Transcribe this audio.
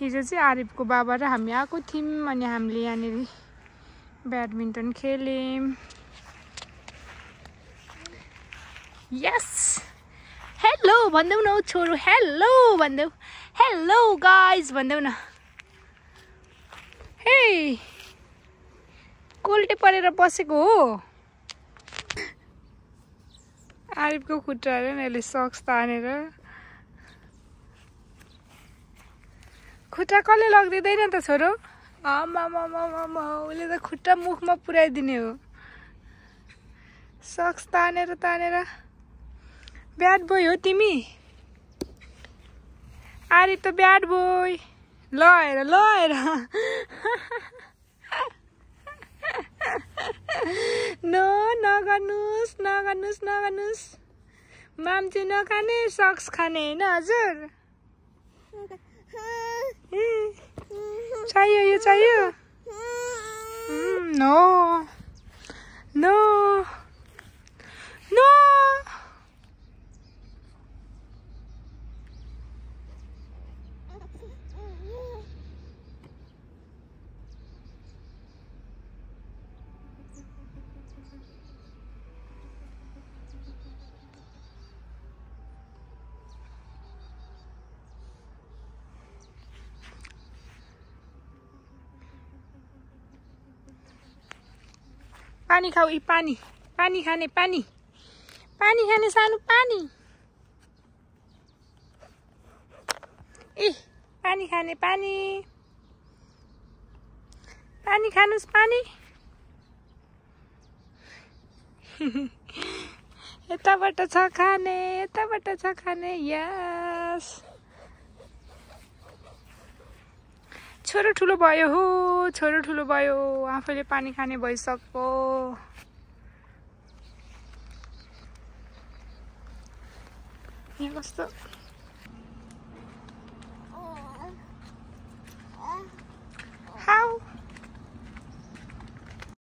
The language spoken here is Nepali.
हिजो चाहिँ आरिफको बाबा र हामी आएको थियौँ अनि हामीले यहाँनिर ब्याडमिन्टन खेल्यौँ। यस हेलो भन्देऊ न छोरो, हेलो भन्देऊ, हेलो गाइज भन्देऊ न। हे कोल्टे परेर बसेको हो आरिफको खुट्टा हेर न, यसले सक्स तानेर। खुट्टा कसले लगिदिँदैन त छोरो? उसले त खुट्टा मुखमा पुर्याइदिने हो। सक्स तानेर तानेर। ब्याड बोय हो तिमी? आरिफ त ब्याड बोय। ल हेर ल हेर। नगर्नुहोस् नगर्नुहोस् नगर्नुहोस्। माम चाहिँ नखाने, सक्स खाने होइन हजुर? चाहियो यो चाहियो? No no no. पानी खाऊ, यी पानी, पानी खाने, पानी पानी खाने सानो पानी। ए पानी खाने, पानी पानी खानुस् पानी। यताबाट छ खाने, यताबाट छ खाने। यस छोरो ठुलो भयो हो, छोरो ठुलो भयो, आफैले पानी खाने भइसक्यो। यहाँ कस्तो